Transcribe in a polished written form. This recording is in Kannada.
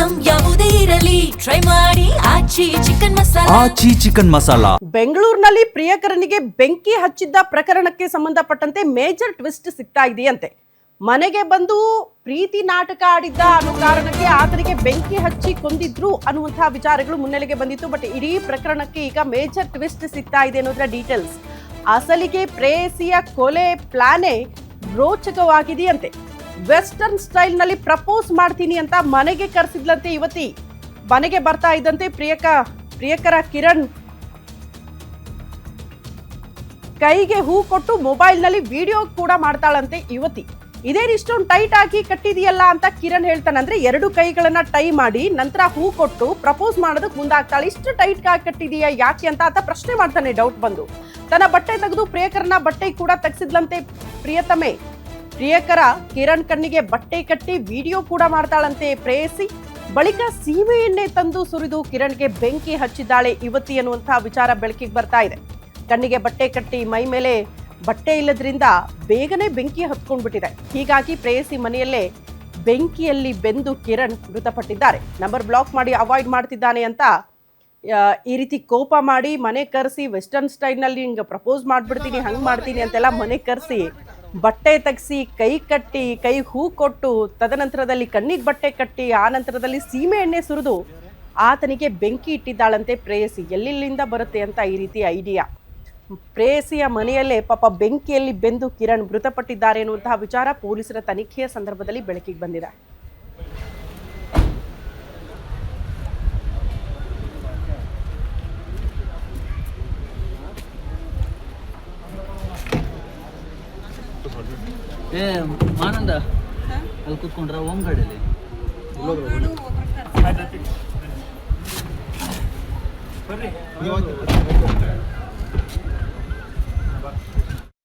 ಐಟಂ ಯಾವುದೇ ಇರಲಿ ಟ್ರೈ ಮಾಡಿ ಆಚಿ ಚಿಕನ್ ಮಸಾಲಾ. ಬೆಂಗಳೂರಿನಲ್ಲಿ ಪ್ರಿಯಕರನಿಗೆ ಬೆಂಕಿ ಹಚ್ಚಿದ್ದ ಪ್ರಕರಣಕ್ಕೆ ಸಂಬಂಧಪಟ್ಟಂತೆ ಮೇಜರ್ ಟ್ವಿಸ್ಟ್ ಸಿಗ್ತಾ ಇದೆಯಂತೆ. ಮನೆಗೆ ಬಂದು ಪ್ರೀತಿ ನಾಟಕ ಆಡಿದ್ದ ಅನ್ನೋ ಕಾರಣಕ್ಕೆ ಆತನಿಗೆ ಬೆಂಕಿ ಹಚ್ಚಿ ಕೊಂದಿದ್ರು ಅನ್ನುವಂತಹ ವಿಚಾರಗಳು ಮುನ್ನೆಲೆಗೆ ಬಂದಿತ್ತು. ಬಟ್ ಇಡೀ ಪ್ರಕರಣಕ್ಕೆ ಈಗ ಮೇಜರ್ ಟ್ವಿಸ್ಟ್ ಸಿಗ್ತಾ ಇದೆ ಅನ್ನೋದ್ರ ಡೀಟೇಲ್ಸ್. ಅಸಲಿಗೆ ಪ್ರೇಯಸಿಯ ಕೊಲೆ ಪ್ಲಾನೇ ರೋಚಕವಾಗಿದೆಯಂತೆ. ವೆಸ್ಟರ್ನ್ ಸ್ಟೈಲ್ ನಲ್ಲಿ ಪ್ರಪೋಸ್ ಮಾಡ್ತೀನಿ ಅಂತ ಮನೆಗೆ ಕರೆಸಿದ್ಲಂತೆ ಯುವತಿ. ಮನೆಗೆ ಬರ್ತಾ ಇದ್ದಂತೆ ಪ್ರಿಯಕರ ಕಿರಣ್ ಕೈಗೆ ಹೂ ಕೊಟ್ಟು ಮೊಬೈಲ್ ನಲ್ಲಿ ವಿಡಿಯೋ ಕೂಡ ಮಾಡ್ತಾಳಂತೆ ಯುವತಿ. ಇದೇನು ಇಷ್ಟೊಂದು ಟೈಟ್ ಆಗಿ ಕಟ್ಟಿದೆಯಲ್ಲ ಅಂತ ಕಿರಣ್ ಹೇಳ್ತಾನೆ. ಅಂದ್ರೆ ಎರಡು ಕೈಗಳನ್ನ ಟೈ ಮಾಡಿ ನಂತರ ಹೂ ಕೊಟ್ಟು ಪ್ರಪೋಸ್ ಮಾಡೋದಕ್ಕೆ ಮುಂದಾಗ್ತಾಳೆ. ಇಷ್ಟು ಟೈಟ್ ಆಗಿ ಕಟ್ಟಿದೀಯಾ ಯಾಕೆ ಅಂತ ಆತ ಪ್ರಶ್ನೆ ಮಾಡ್ತಾನೆ. ಡೌಟ್ ಬಂದು ತನ್ನ ಬಟ್ಟೆ ತೆಗೆದು ಪ್ರಿಯಕರನ ಬಟ್ಟೆ ಕೂಡ ತೆಗೆಸಿದ್ಲಂತೆ ಪ್ರಿಯತಮೆ. ಪ್ರಿಯಕರ ಕಿರಣ್ ಕಣ್ಣಿಗೆ ಬಟ್ಟೆ ಕಟ್ಟಿ ವಿಡಿಯೋ ಕೂಡ ಮಾಡ್ತಾಳಂತೆ ಪ್ರೇಯಸಿ. ಬಳಿಕ ಸೀಮೆ ಎಣ್ಣೆ ತಂದು ಸುರಿದು ಕಿರಣ್ಗೆ ಬೆಂಕಿ ಹಚ್ಚಿದ್ದಾಳೆ ಯುವತಿ ಅನ್ನುವಂತಹ ವಿಚಾರ ಬೆಳಕಿಗೆ ಬರ್ತಾ ಇದೆ. ಕಣ್ಣಿಗೆ ಬಟ್ಟೆ ಕಟ್ಟಿ ಮೈ ಮೇಲೆ ಬಟ್ಟೆ ಇಲ್ಲದ್ರಿಂದ ಬೇಗನೆ ಬೆಂಕಿ ಹತ್ಕೊಂಡ್ಬಿಟ್ಟಿದೆ. ಹೀಗಾಗಿ ಪ್ರೇಯಸಿ ಮನೆಯಲ್ಲೇ ಬೆಂಕಿಯಲ್ಲಿ ಬೆಂದು ಕಿರಣ್ ಮೃತಪಟ್ಟಿದ್ದಾರೆ. ನಂಬರ್ ಬ್ಲಾಕ್ ಮಾಡಿ ಅವಾಯ್ಡ್ ಮಾಡ್ತಿದ್ದಾನೆ ಅಂತ ಈ ರೀತಿ ಕೋಪ ಮಾಡಿ ಮನೆ ಕರೆಸಿ ವೆಸ್ಟರ್ನ್ ಸ್ಟೈಲ್ನಲ್ಲಿ ಹಿಂಗೆ ಪ್ರಪೋಸ್ ಮಾಡ್ಬಿಡ್ತೀನಿ ಹಂಗೆ ಮಾಡ್ತೀನಿ ಅಂತೆಲ್ಲ ಮನೆ ಕರೆಸಿ ಬಟ್ಟೆ ತೆಗೆಸಿ ಕೈ ಕಟ್ಟಿ ಕೈ ಹೂ ಕೊಟ್ಟು ತದನಂತರದಲ್ಲಿ ಕಣ್ಣಿಗೆ ಬಟ್ಟೆ ಕಟ್ಟಿ ಆ ನಂತರದಲ್ಲಿ ಸೀಮೆ ಎಣ್ಣೆ ಸುರಿದು ಆತನಿಗೆ ಬೆಂಕಿ ಇಟ್ಟಿದ್ದಾಳಂತೆ ಪ್ರೇಯಸಿ. ಎಲ್ಲಿಂದ ಬರುತ್ತೆ ಅಂತ ಈ ರೀತಿ ಐಡಿಯಾ. ಪ್ರೇಯಸಿಯ ಮನೆಯಲ್ಲೇ ಪಾಪ ಬೆಂಕಿಯಲ್ಲಿ ಬೆಂದು ಕಿರಣ್ ಮೃತಪಟ್ಟಿದ್ದಾರೆ ಎನ್ನುವಂತಹ ವಿಚಾರ ಪೊಲೀಸರ ತನಿಖೆಯ ಸಂದರ್ಭದಲ್ಲಿ ಬೆಳಕಿಗೆ ಬಂದಿದೆ. ಮಾನಂದ ಅಲ್ಲಿ ಕೂತ್ಕೊಂಡ್ರ ಹೋಮ್ ಗಾಡಿಯಲ್ಲಿ ಬರ್ರಿ